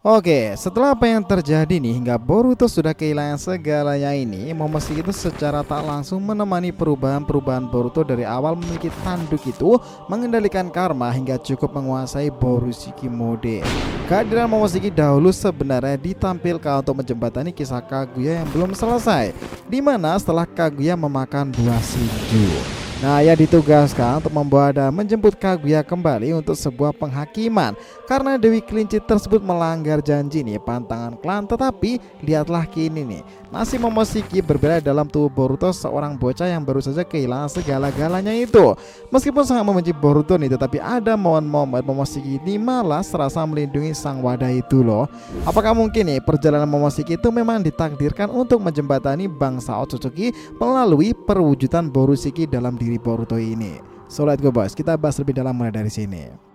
Oke, setelah apa yang terjadi nih hingga Boruto sudah kehilangan segalanya ini, Momoshiki itu secara tak langsung menemani perubahan-perubahan Boruto dari awal memiliki tanduk itu, mengendalikan karma hingga cukup menguasai Borushiki mode. Kehadiran Momoshiki dahulu sebenarnya ditampilkan untuk menjembatani kisah Kaguya yang belum selesai, di mana setelah Kaguya memakan buah Shinju. Nah, ia ditugaskan untuk membawa dan menjemput Kaguya kembali untuk sebuah penghakiman karena Dewi Kelinci tersebut melanggar janji nih pantangan klan. Tetapi lihatlah kini nih, masih Momoshiki berbeda dalam tubuh Boruto, seorang bocah yang baru saja kehilangan segala-galanya itu. Meskipun sangat membenci Boruto nih, tetapi ada momen-momen Momoshiki ini malah serasa melindungi sang wadah itu loh. Apakah mungkin nih perjalanan Momoshiki itu memang ditakdirkan untuk menjembatani bangsa Otsutsuki melalui perwujudan Borushiki dalam diri Boruto ini? So let's go boys, kita bahas lebih dalam mulai dari sini.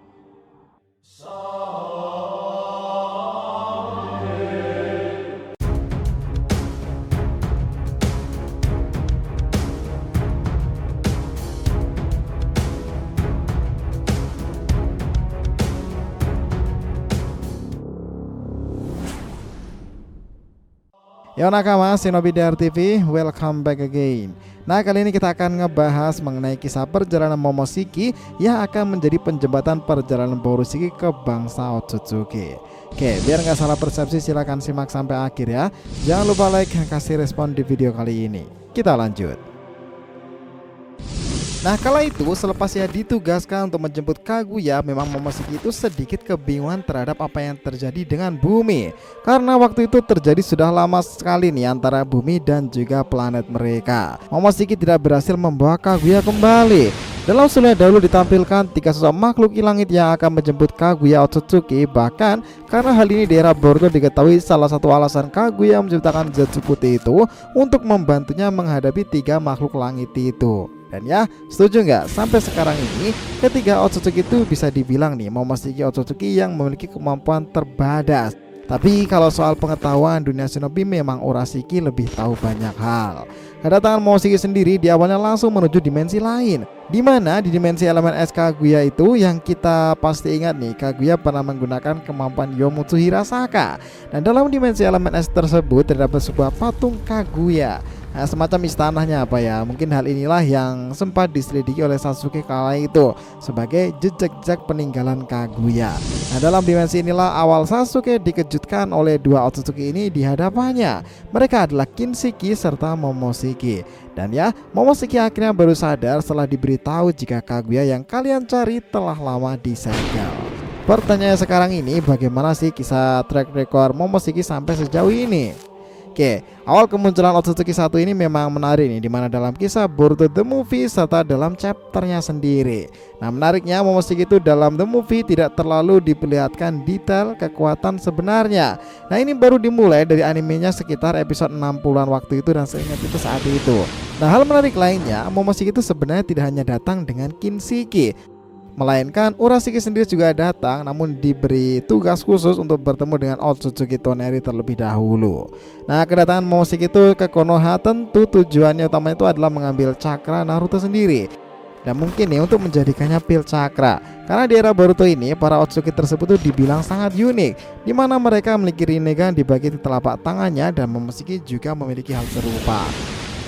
Yo nakama, Shinobi DR TV, welcome back again. Nah, kali ini kita akan ngebahas mengenai kisah perjalanan Momoshiki yang akan menjadi penjembatan perjalanan Borushiki ke bangsa Otsutsuki. Oke, biar nggak salah persepsi silahkan simak sampai akhir ya. Jangan lupa like dan kasih respon di video kali ini. Kita lanjut. Nah, kala itu selepas ia ditugaskan untuk menjemput Kaguya, memang Momoshiki itu sedikit kebingungan terhadap apa yang terjadi dengan bumi. Karena waktu itu terjadi sudah lama sekali nih antara bumi dan juga planet mereka. Momoshiki tidak berhasil membawa Kaguya kembali. Dalam surat dahulu ditampilkan 3 sosok makhluk langit yang akan menjemput Kaguya Otsutsuki. Bahkan karena hal ini di era Boruto diketahui salah satu alasan Kaguya menciptakan Zetsu putih itu untuk membantunya menghadapi 3 makhluk langit itu. Dan ya, setuju nggak? Sampai sekarang ini ketiga Otsutsuki itu bisa dibilang nih Momoshiki Otsutsuki yang memiliki kemampuan terbadas. Tapi kalau soal pengetahuan dunia shinobi memang Urashiki lebih tahu banyak hal. Kedatangan Momoshiki sendiri di awalnya langsung menuju dimensi lain, di mana di dimensi elemen es Kaguya itu yang kita pasti ingat nih, Kaguya pernah menggunakan kemampuan Yomutsu Hirasaka. Dan dalam dimensi elemen es tersebut terdapat sebuah patung Kaguya. Nah, semacam istananya apa ya, mungkin hal inilah yang sempat diselidiki oleh Sasuke kala itu sebagai jejak-jejak peninggalan Kaguya. Nah, dalam dimensi inilah awal Sasuke dikejutkan oleh 2 Otsutsuki ini di hadapannya. Mereka adalah Kinshiki serta Momoshiki. Dan ya, Momoshiki akhirnya baru sadar setelah diberitahu jika Kaguya yang kalian cari telah lama disegel. Pertanyaan sekarang ini, bagaimana sih kisah track record Momoshiki sampai sejauh ini? Oke, awal kemunculan Otsutsuki 1 ini memang menarik nih, dimana dalam kisah Boruto The Movie serta dalam chapternya sendiri. Nah, menariknya Momoshiki itu dalam The Movie tidak terlalu diperlihatkan detail kekuatan sebenarnya. Nah, ini baru dimulai dari animenya sekitar episode 60-an waktu itu dan seingat itu saat itu. Nah, hal menarik lainnya, Momoshiki itu sebenarnya tidak hanya datang dengan Kinshiki, melainkan Urashiki sendiri juga datang, namun diberi tugas khusus untuk bertemu dengan Otsutsuki Toneri terlebih dahulu. Nah, kedatangan Momoshiki itu ke Konoha tentu tujuannya utama itu adalah mengambil cakra Naruto sendiri. Dan mungkin nih untuk menjadikannya pil cakra. Karena di era Boruto ini para Otsutsuki tersebut tuh dibilang sangat unik, di mana mereka memiliki rinnegan di bagian telapak tangannya, dan Momoshiki juga memiliki hal serupa.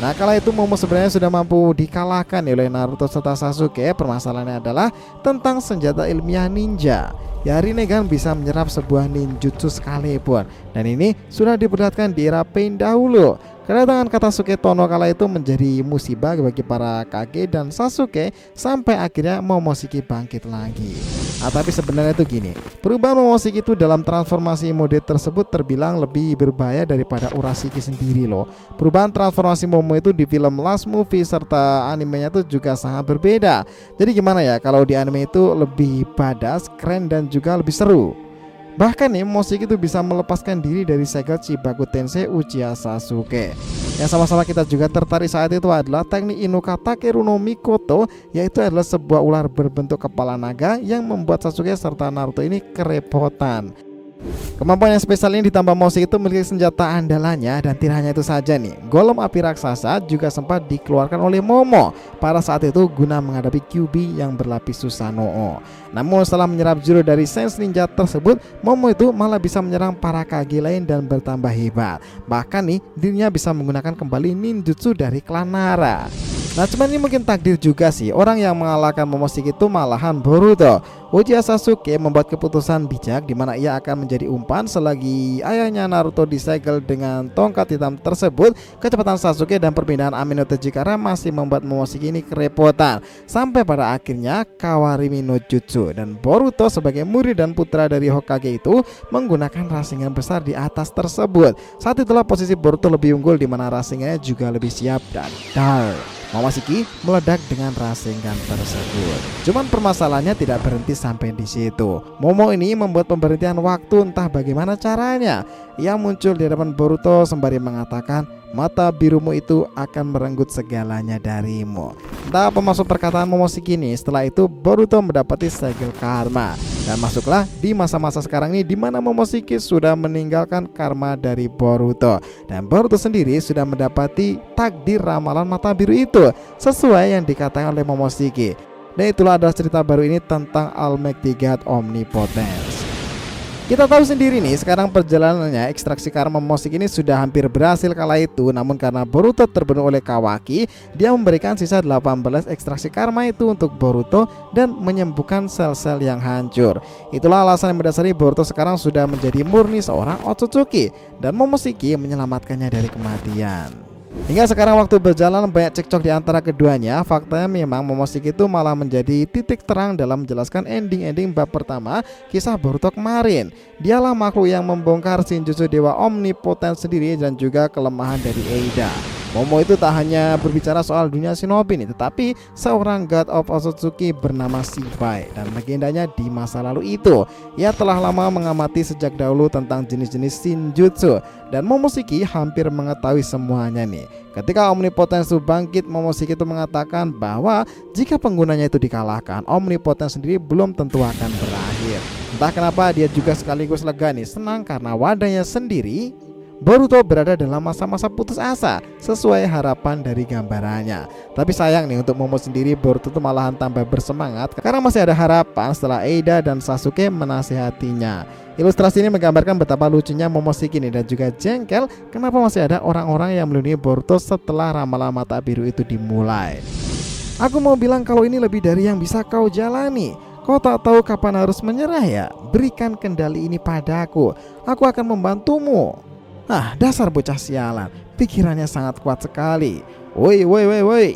Nah, kala itu Momo sebenarnya sudah mampu dikalahkan oleh Naruto serta Sasuke. Permasalahannya adalah tentang senjata ilmiah ninja. Ya, rinnegan bisa menyerap sebuah ninjutsu sekalipun. Dan ini sudah diperlihatkan di era Pain dahulu. Kedatangan Katasuke Tono kala itu menjadi musibah bagi para Kage dan Sasuke sampai akhirnya Momoshiki bangkit lagi. Nah, tapi sebenarnya itu gini, perubahan Momoshiki itu dalam transformasi mode tersebut terbilang lebih berbahaya daripada Urashiki sendiri loh. Perubahan transformasi Momo itu di film Last Movie serta animenya itu juga sangat berbeda. Jadi gimana ya, kalau di anime itu lebih badass, keren dan juga lebih seru. Bahkan nih Momoshiki itu bisa melepaskan diri dari segel Chibaku Tensei Uchiha Sasuke. Yang sama-sama kita juga tertarik saat itu adalah teknik Inuka Takeru no Mikoto, yaitu adalah sebuah ular berbentuk kepala naga yang membuat Sasuke serta Naruto ini kerepotan. Kemampuan yang spesial ini ditambah Momoshiki itu memiliki senjata andalannya, dan tidak hanya itu saja nih, golem api raksasa juga sempat dikeluarkan oleh Momo pada saat itu guna menghadapi Kyuubi yang berlapis Susanoo. Namun setelah menyerap jurus dari Sense Ninja tersebut, Momo itu malah bisa menyerang para kage lain dan bertambah hebat. Bahkan nih, dirinya bisa menggunakan kembali ninjutsu dari klan Nara. Nah, cuman ini mungkin takdir juga sih, orang yang mengalahkan Momoshiki itu malahan Boruto. Uchiha Sasuke membuat keputusan bijak di mana ia akan menjadi umpan selagi ayahnya Naruto disegel dengan tongkat hitam tersebut. Kecepatan Sasuke dan perpindahan Amino Tejikara masih membuat Momoshiki ini kerepotan, sampai pada akhirnya Kawarimi no Jutsu, dan Boruto sebagai murid dan putra dari Hokage itu menggunakan rasengan besar di atas tersebut. Saat itulah posisi Boruto lebih unggul di mana rasengannya juga lebih siap dan dark. Momoshiki meledak dengan rasengan tersebut. Cuman permasalahannya tidak berhenti sampai di situ. Momo ini membuat pemberhentian waktu, entah bagaimana caranya. Ia muncul di hadapan Boruto sembari mengatakan, mata birumu itu akan merenggut segalanya darimu. Entah apa maksud perkataan Momoshiki ini. Setelah itu Boruto mendapati segel karma, dan masuklah di masa-masa sekarang ini di mana Momoshiki sudah meninggalkan karma dari Boruto, dan Boruto sendiri sudah mendapati takdir ramalan mata biru itu sesuai yang dikatakan oleh Momoshiki. Dan itulah adalah cerita baru ini tentang Almighty God Omnipotence. Kita tahu sendiri nih, sekarang perjalanannya ekstraksi karma Momoshiki ini sudah hampir berhasil kala itu. Namun karena Boruto terbunuh oleh Kawaki, dia memberikan sisa 18 ekstraksi karma itu untuk Boruto dan menyembuhkan sel-sel yang hancur. Itulah alasan yang mendasari Boruto sekarang sudah menjadi murni seorang Otsutsuki, dan Momoshiki menyelamatkannya dari kematian. Hingga sekarang waktu berjalan banyak cekcok di antara keduanya. Faktanya memang Momoshiki itu malah menjadi titik terang dalam menjelaskan ending-ending bab pertama kisah Boruto kemarin. Dialah makhluk yang membongkar Shinjutsu Dewa Omnipotence sendiri dan juga kelemahan dari Eida. Momo itu tak hanya berbicara soal dunia shinobi nih, tetapi seorang God of Otsutsuki bernama Shibai, dan legendanya di masa lalu itu. Ia telah lama mengamati sejak dahulu tentang jenis-jenis Shinjutsu, dan Momoshiki hampir mengetahui semuanya nih. Ketika Omnipotence bangkit, Momoshiki itu mengatakan bahwa jika penggunanya itu dikalahkan, Omnipotence sendiri belum tentu akan berakhir. Entah kenapa dia juga sekaligus lega nih, senang karena wadahnya sendiri Boruto berada dalam masa-masa putus asa sesuai harapan dari gambarannya. Tapi sayang nih untuk Momo sendiri, Boruto itu malahan tambah bersemangat karena masih ada harapan setelah Eida dan Sasuke menasihatinya. Ilustrasi ini menggambarkan betapa lucunya Momoshiki nih, dan juga jengkel kenapa masih ada orang-orang yang melindungi Boruto setelah ramalan mata biru itu dimulai. Aku mau bilang kalau ini lebih dari yang bisa kau jalani. Kau tak tahu kapan harus menyerah ya? Berikan kendali ini padaku, aku akan membantumu. Dasar bocah sialan, pikirannya sangat kuat sekali. Woi,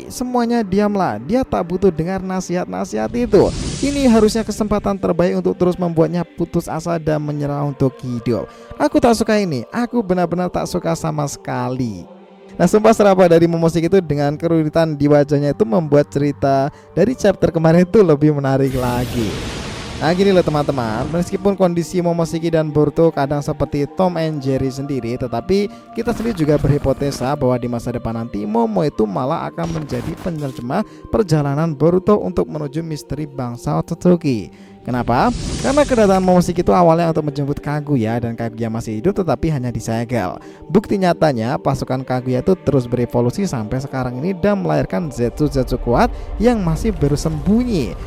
semuanya diamlah. Dia tak butuh dengar nasihat-nasihat itu. Ini harusnya kesempatan terbaik untuk terus membuatnya putus asa dan menyerah untuk hidup. Aku tak suka ini, aku benar-benar tak suka sama sekali. Nah, sumpah serapah dari Momoshiki itu dengan kerumitan di wajahnya itu membuat cerita dari chapter kemarin itu lebih menarik lagi. Nah gini loh teman-teman, meskipun kondisi Momoshiki dan Boruto kadang seperti Tom and Jerry sendiri, tetapi kita sendiri juga berhipotesa bahwa di masa depan nanti Momo itu malah akan menjadi penerjemah perjalanan Boruto untuk menuju misteri bangsa Otsutsuki. Kenapa? Karena kedatangan Momoshiki itu awalnya untuk menjemput Kaguya, dan Kaguya masih hidup tetapi hanya disegel. Bukti nyatanya pasukan Kaguya itu terus berevolusi sampai sekarang ini dan melahirkan Zetsu kuat yang masih bersembunyi.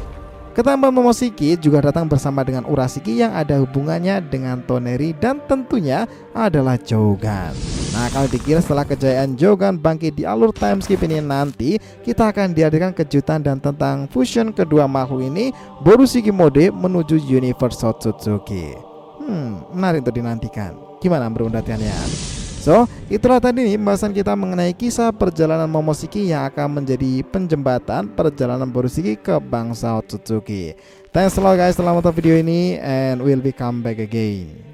Ketambahan Momoshiki juga datang bersama dengan Urashiki yang ada hubungannya dengan Toneri, dan tentunya adalah Jougan. Nah, kalau dikira setelah kejayaan Jougan bangkit di alur time skip ini nanti kita akan dihadirkan kejutan dan tentang fusion kedua makhluk ini, Borushiki mode menuju universe Otsutsuki. Menarik untuk dinantikan. Gimana menurut kalian? So, itulah tadi nih pembahasan kita mengenai kisah perjalanan Momoshiki yang akan menjadi penjembatan perjalanan Borushiki ke bangsa Otsutsuki. Thanks a lot guys telah menonton video ini, and we'll be come back again.